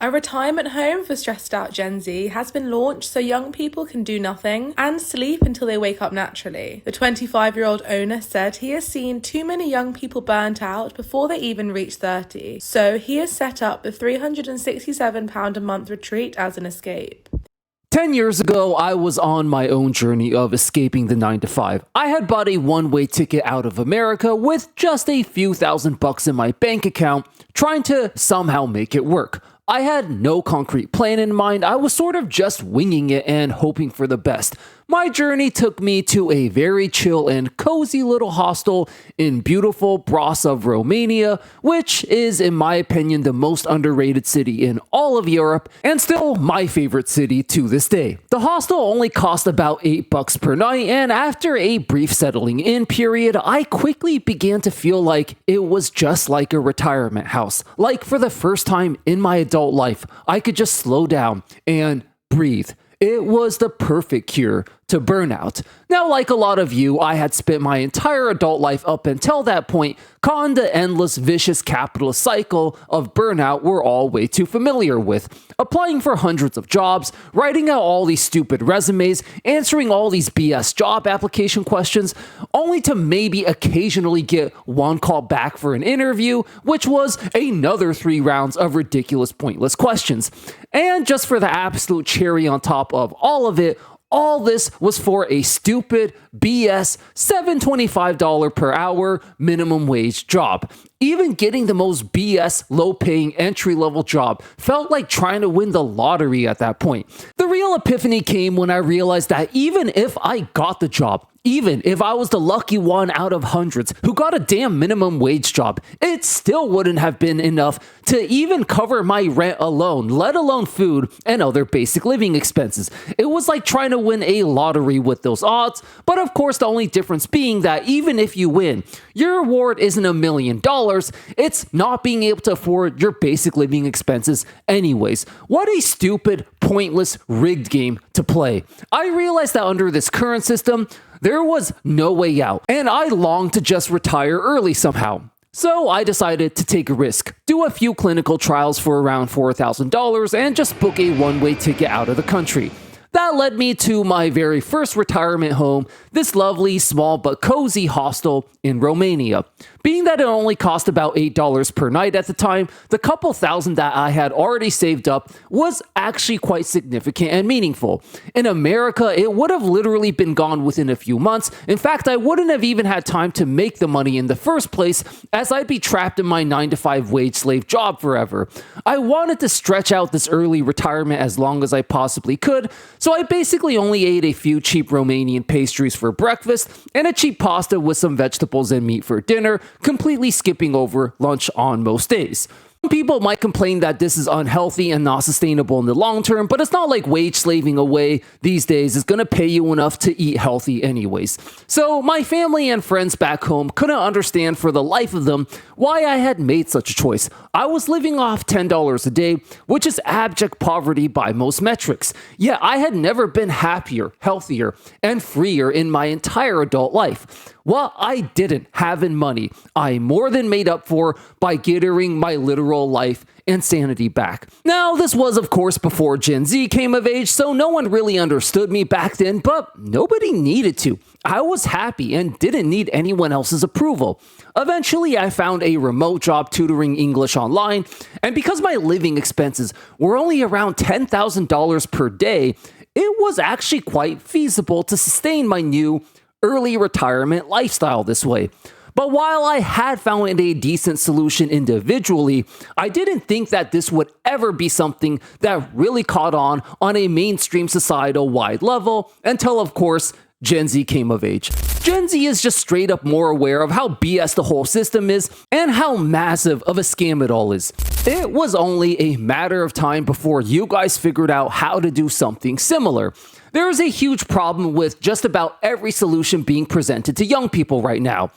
A retirement home for stressed out Gen Z has been launched so young people can do nothing and sleep until they wake up naturally. The 25-year-old owner said he has seen too many young people burnt out before they even reach 30, so he has set up the £367 a month retreat as an escape. 10 years ago, I was on my own journey of escaping the 9-to-5. I had bought a one-way ticket out of America with just a few $1,000s in my bank account, trying to somehow make it work. I had no concrete plan in mind. I was sort of just winging it and hoping for the best. My journey took me to a very chill and cozy little hostel in beautiful Burnout, Romania, which is, in my opinion, the most underrated city in all of Europe, and still my favorite city to this day. The hostel only cost about $8 per night, and after a brief settling in period, I quickly began to feel like it was just like a retirement house. Like for the first time in my adult life, I could just slow down and breathe. It was the perfect cure to burnout. Now, like a lot of you, I had spent my entire adult life up until that point caught in the endless vicious capitalist cycle of burnout we're all way too familiar with. Applying for hundreds of jobs, writing out all these stupid resumes, answering all these BS job application questions, only to maybe occasionally get one call back for an interview, which was another 3 rounds of ridiculous, pointless questions. And just for the absolute cherry on top of all of it, all this was for a stupid BS $725 per hour minimum wage job. Even getting the most BS low-paying entry-level job felt like trying to win the lottery at that point. The real epiphany came when I realized that even if I got the job, even if I was the lucky one out of hundreds who got a damn minimum wage job, it still wouldn't have been enough to even cover my rent alone, let alone food and other basic living expenses. It was like trying to win a lottery with those odds, but of course the only difference being that even if you win, your reward isn't $1 million, it's not being able to afford your basic living expenses anyways. What a stupid, pointless, rigged game to play. I realized that under this current system, there was no way out, and I longed to just retire early somehow. So I decided to take a risk, do a few clinical trials for around $4,000, and just book a one-way ticket out of the country. That led me to my very first retirement home, this lovely, small but cozy hostel in Romania. Being that it only cost about $8 per night at the time, the couple thousand that I had already saved up was actually quite significant and meaningful. In America, it would have literally been gone within a few months. In fact, I wouldn't have even had time to make the money in the first place, as I'd be trapped in my 9-to-5 wage slave job forever. I wanted to stretch out this early retirement as long as I possibly could, so I basically only ate a few cheap Romanian pastries for breakfast and a cheap pasta with some vegetables and meat for dinner, completely skipping over lunch on most days. Some people might complain that this is unhealthy and not sustainable in the long term, but it's not like wage slaving away these days is going to pay you enough to eat healthy anyways. So my family and friends back home couldn't understand for the life of them why I had made such a choice. I was living off $10 a day, which is abject poverty by most metrics. Yet I had never been happier, healthier, and freer in my entire adult life. What I didn't have in money, I more than made up for by getting my literal life and sanity back. Now, this was of course before Gen Z came of age, so no one really understood me back then, but nobody needed to. I was happy and didn't need anyone else's approval. Eventually, I found a remote job tutoring English online, and because my living expenses were only around $10,000 per day, it was actually quite feasible to sustain my new early retirement lifestyle this way. But while I had found a decent solution individually, I didn't think that this would ever be something that really caught on a mainstream societal wide level until, of course, Gen Z came of age. Gen Z is just straight up more aware of how BS the whole system is and how massive of a scam it all is. It was only a matter of time before you guys figured out how to do something similar. There is a huge problem with just about every solution being presented to young people right now.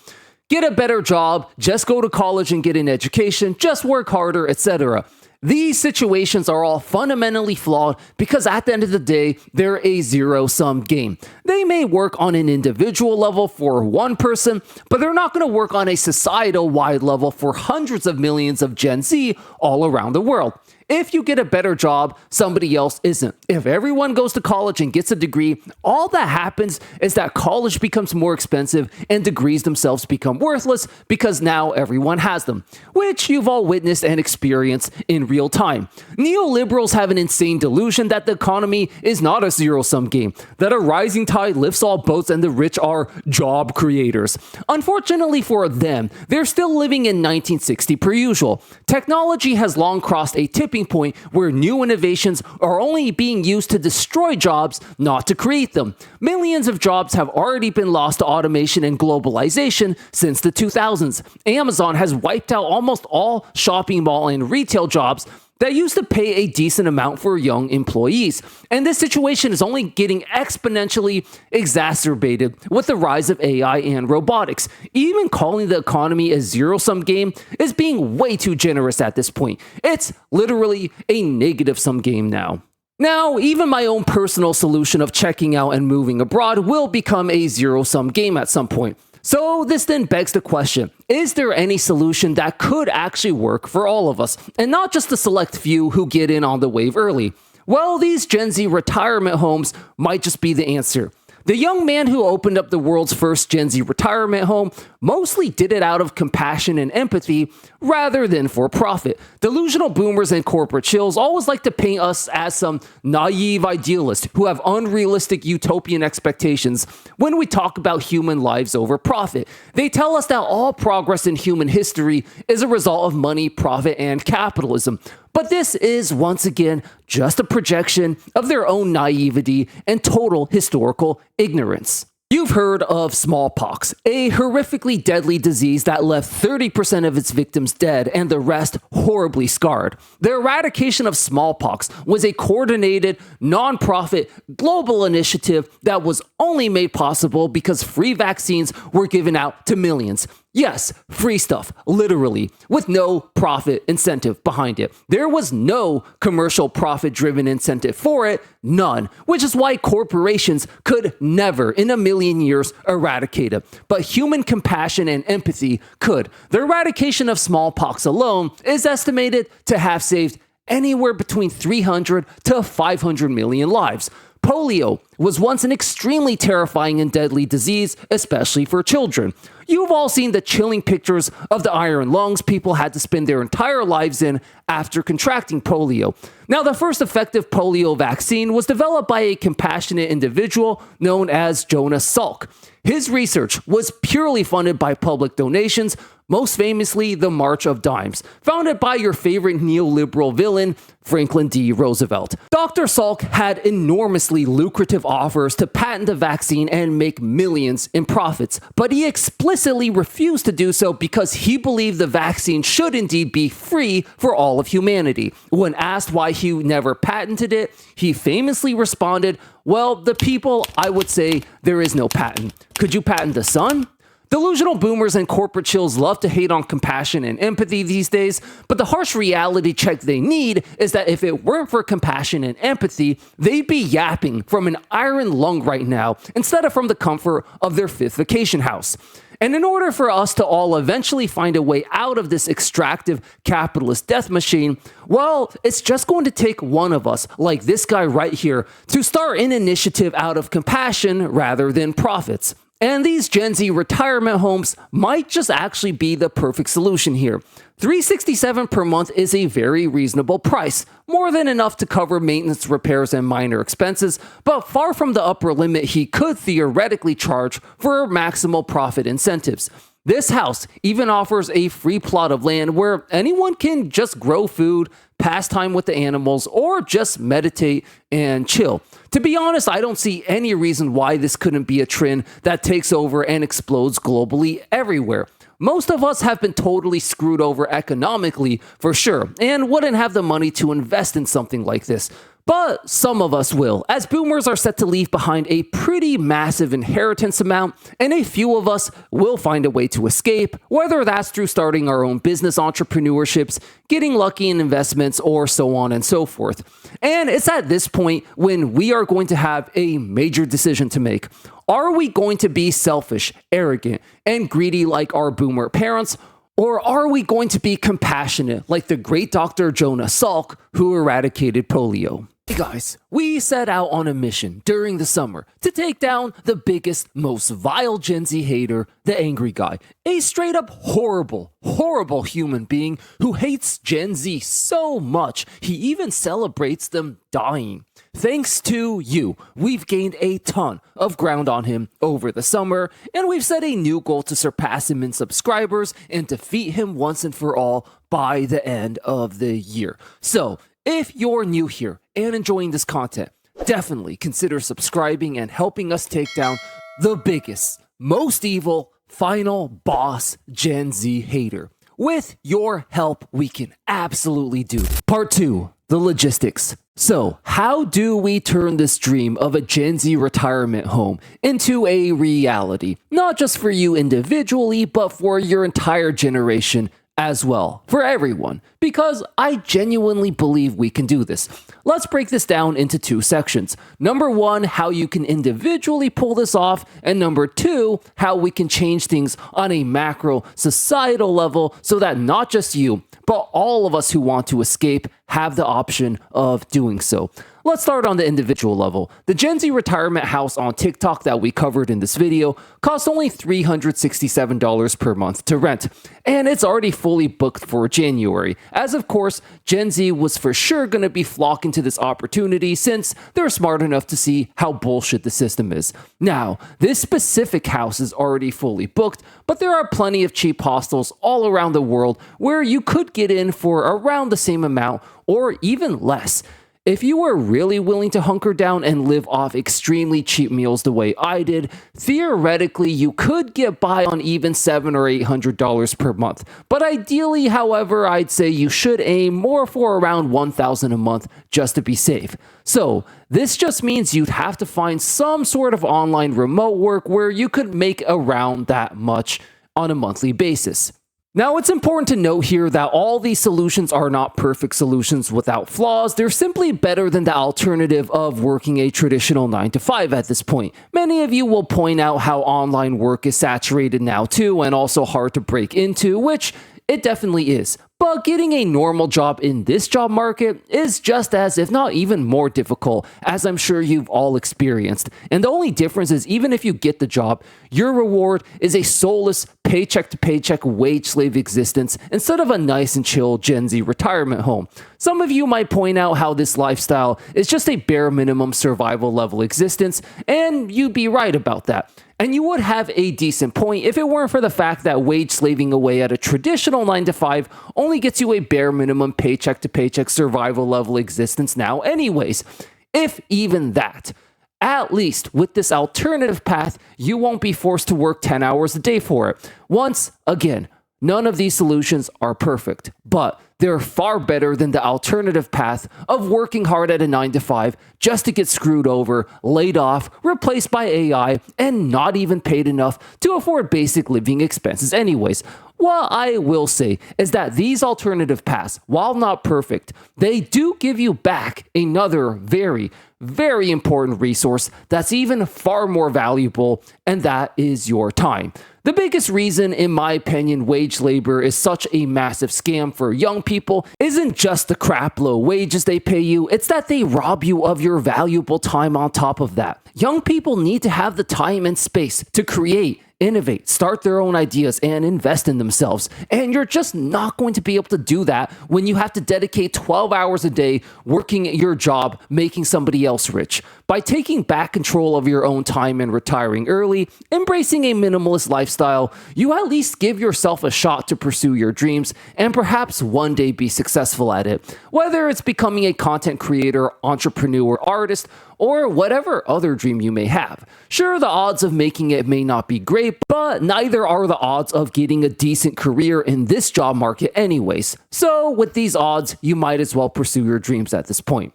Get a better job, just go to college and get an education, just work harder, etc. These situations are all fundamentally flawed because at the end of the day, they're a zero-sum game. They may work on an individual level for one person, but they're not going to work on a societal-wide level for hundreds of millions of Gen Z all around the world. if you get a better job, somebody else isn't. If everyone goes to college and gets a degree, all that happens is that college becomes more expensive and degrees themselves become worthless because now everyone has them, which you've all witnessed and experienced in real time. Neoliberals have an insane delusion that the economy is not a zero-sum game, that a rising tide lifts all boats and the rich are job creators. Unfortunately for them, they're still living in 1960 per usual. Technology has long crossed a tipping point where new innovations are only being used to destroy jobs, not to create them. Millions of jobs have already been lost to automation and globalization since the 2000s. Amazon has wiped out almost all shopping mall and retail jobs that used to pay a decent amount for young employees. And this situation is only getting exponentially exacerbated with the rise of AI and robotics. Even calling the economy a zero-sum game is being way too generous at this point. It's literally a negative-sum game now. Now, even my own personal solution of checking out and moving abroad will become a zero-sum game at some point. So this then begs the question, is there any solution that could actually work for all of us, and not just the select few who get in on the wave early? Well, these Gen Z retirement homes might just be the answer. The young man who opened up the world's first Gen Z retirement home mostly did it out of compassion and empathy rather than for profit. Delusional boomers and corporate chills always like to paint us as some naive idealists who have unrealistic utopian expectations when we talk about human lives over profit. They tell us that all progress in human history is a result of money, profit, and capitalism. But this is, once again, just a projection of their own naivety and total historical ignorance. You've heard of smallpox, a horrifically deadly disease that left 30% of its victims dead and the rest horribly scarred. The eradication of smallpox was a coordinated, non-profit, global initiative that was only made possible because free vaccines were given out to millions. Yes, free stuff, literally, with no profit incentive behind it. There was no commercial profit-driven incentive for it, none, which is why corporations could never in a million years eradicate it. But human compassion and empathy could. The eradication of smallpox alone is estimated to have saved anywhere between 300 to 500 million lives. Polio was once an extremely terrifying and deadly disease, especially for children. You've all seen the chilling pictures of the iron lungs people had to spend their entire lives in after contracting polio. Now, the first effective polio vaccine was developed by a compassionate individual known as Jonas Salk. His research was purely funded by public donations, most famously the March of Dimes, founded by your favorite neoliberal villain, Franklin D. Roosevelt. Dr. Salk had enormously lucrative offers to patent the vaccine and make millions in profits, but he explicitly refused to do so because he believed the vaccine should indeed be free for all of humanity. When asked why he never patented it, he famously responded, "Well, the people, I would say there is no patent. Could you patent the sun?" Delusional boomers and corporate chills love to hate on compassion and empathy these days, but the harsh reality check they need is that if it weren't for compassion and empathy, they'd be yapping from an iron lung right now instead of from the comfort of their fifth vacation house. And in order for us to all eventually find a way out of this extractive capitalist death machine, well, it's just going to take one of us, like this guy right here, to start an initiative out of compassion rather than profits. And these Gen Z retirement homes might just actually be the perfect solution here. $367 per month is a very reasonable price, more than enough to cover maintenance, repairs, and minor expenses, but far from the upper limit he could theoretically charge for maximal profit incentives. This house even offers a free plot of land where anyone can just grow food, pass time with the animals, or just meditate and chill. To be honest, I don't see any reason why this couldn't be a trend that takes over and explodes globally everywhere. Most of us have been totally screwed over economically, for sure, and wouldn't have the money to invest in something like this. But some of us will, as boomers are set to leave behind a pretty massive inheritance amount, and a few of us will find a way to escape, whether that's through starting our own business entrepreneurships, getting lucky in investments, or so on and so forth. And it's at this point when we are going to have a major decision to make. Are we going to be selfish, arrogant, and greedy like our boomer parents? Or are we going to be compassionate like the great Dr. Jonah Salk who eradicated polio? Hey guys, we set out on a mission during the summer to take down the biggest, most vile Gen Z hater, the Angry Guy. A straight up horrible, horrible human being who hates Gen Z so much he even celebrates them dying. Thanks to you, we've gained a ton of ground on him over the summer, and we've set a new goal to surpass him in subscribers and defeat him once and for all by the end of the year. So, if you're new here and enjoying this content, definitely consider subscribing and helping us take down the biggest, most evil, final boss Gen Z hater. With your help, we can absolutely do it. Part 2, the logistics. So, how do we turn this dream of a Gen Z retirement home into a reality? Not just for you individually, but for your entire generation as well, for everyone, because I genuinely believe we can do this. Let's break this down into 2 sections. Number 1, how you can individually pull this off, and number 2, how we can change things on a macro societal level so that not just you, but all of us who want to escape have the option of doing so. Let's start on the individual level. The Gen Z retirement house on TikTok that we covered in this video costs only $367 per month to rent, and it's already fully booked for January, as of course, Gen Z was for sure going to be flocking to this opportunity since they're smart enough to see how bullshit the system is. Now, this specific house is already fully booked, but there are plenty of cheap hostels all around the world where you could get in for around the same amount or even less. If you were really willing to hunker down and live off extremely cheap meals the way I did, theoretically you could get by on even $700 or $800 per month. But ideally, however, I'd say you should aim more for around $1,000 a month just to be safe. So this just means you'd have to find some sort of online remote work where you could make around that much on a monthly basis. Now, it's important to note here that all these solutions are not perfect solutions without flaws. They're simply better than the alternative of working a traditional 9-to-5 at this point. Many of you will point out how online work is saturated now too, and also hard to break into, which it definitely is. But getting a normal job in this job market is just as, if not even more difficult, as I'm sure you've all experienced. And the only difference is even if you get the job, your reward is a soulless paycheck to paycheck wage slave existence instead of a nice and chill Gen Z retirement home. Some of you might point out how this lifestyle is just a bare minimum survival level existence, and you'd be right about that. And you would have a decent point if it weren't for the fact that wage slaving away at a traditional 9-to-5 only gets you a bare minimum paycheck to paycheck survival level existence now anyways. If even that. At least with this alternative path, you won't be forced to work 10 hours a day for it. Once again, none of these solutions are perfect, but they're far better than the alternative path of working hard at a 9-to-5 just to get screwed over, laid off, replaced by AI, and not even paid enough to afford basic living expenses anyways. What I will say is that these alternative paths, while not perfect, they do give you back another very, very important resource that's even far more valuable, and that is your time. The biggest reason, in my opinion, wage labor is such a massive scam for young people isn't just the crap low wages they pay you, it's that they rob you of your valuable time on top of that. Young people need to have the time and space to create, innovate, start their own ideas, and invest in themselves. And you're just not going to be able to do that when you have to dedicate 12 hours a day working at your job, making somebody else rich. By taking back control of your own time and retiring early, embracing a minimalist lifestyle, you at least give yourself a shot to pursue your dreams and perhaps one day be successful at it. Whether it's becoming a content creator, entrepreneur, artist, or whatever other dream you may have. Sure, the odds of making it may not be great, but neither are the odds of getting a decent career in this job market anyways. So with these odds, you might as well pursue your dreams at this point.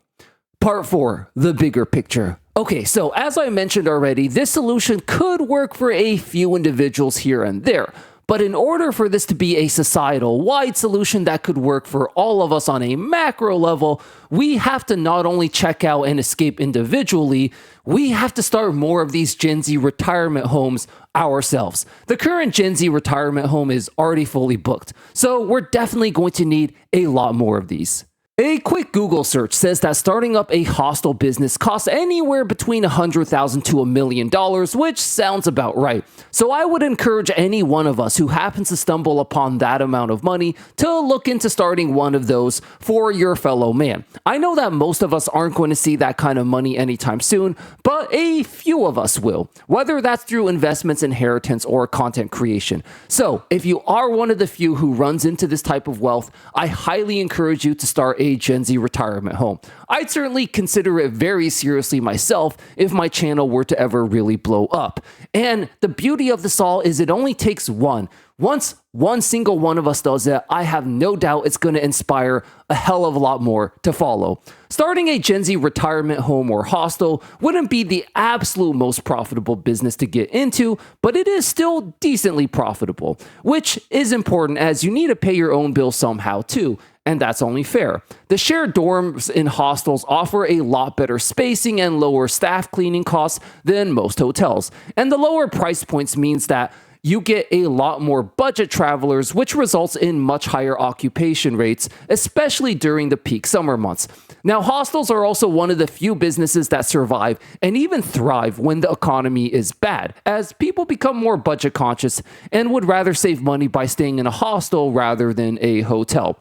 Part 4, the bigger picture. Okay, so as I mentioned already, this solution could work for a few individuals here and there. But in order for this to be a societal-wide solution that could work for all of us on a macro level, we have to not only check out and escape individually, we have to start more of these Gen Z retirement homes ourselves. The current Gen Z retirement home is already fully booked, so we're definitely going to need a lot more of these. A quick Google search says that starting up a hostel business costs anywhere between $100,000 to $1 million, which sounds about right. So I would encourage any one of us who happens to stumble upon that amount of money to look into starting one of those for your fellow man. I know that most of us aren't going to see that kind of money anytime soon, but a few of us will, whether that's through investments, inheritance, or content creation. So if you are one of the few who runs into this type of wealth, I highly encourage you to start a Gen Z retirement home. I'd certainly consider it very seriously myself if my channel were to ever really blow up. And the beauty of this all is it only takes one. Once one single one of us does it, I have no doubt it's going to inspire a hell of a lot more to follow. Starting a Gen Z retirement home or hostel wouldn't be the absolute most profitable business to get into, but it is still decently profitable, which is important as you need to pay your own bills somehow too. And that's only fair. The shared dorms in hostels offer a lot better spacing and lower staff cleaning costs than most hotels. And the lower price points means that you get a lot more budget travelers, which results in much higher occupation rates, especially during the peak summer months. Now, hostels are also one of the few businesses that survive and even thrive when the economy is bad, as people become more budget conscious and would rather save money by staying in a hostel rather than a hotel.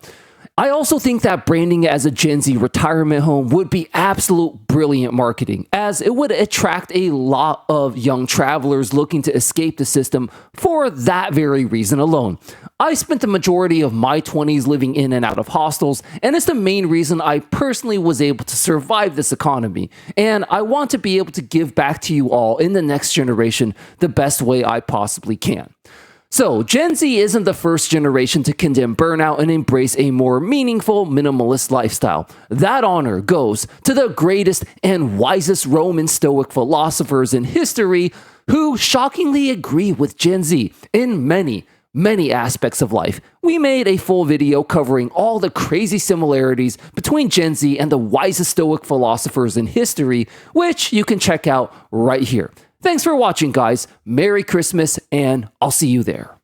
I also think that branding it as a Gen Z retirement home would be absolute brilliant marketing, as it would attract a lot of young travelers looking to escape the system for that very reason alone. I spent the majority of my 20s living in and out of hostels, and it's the main reason I personally was able to survive this economy, and I want to be able to give back to you all in the next generation the best way I possibly can. So, Gen Z isn't the first generation to condemn burnout and embrace a more meaningful, minimalist lifestyle. That honor goes to the greatest and wisest Roman Stoic philosophers in history who shockingly agree with Gen Z in many aspects of life. We made a full video covering all the crazy similarities between Gen Z and the wisest Stoic philosophers in history, which you can check out right here. Thanks for watching, guys. Merry Christmas, and I'll see you there.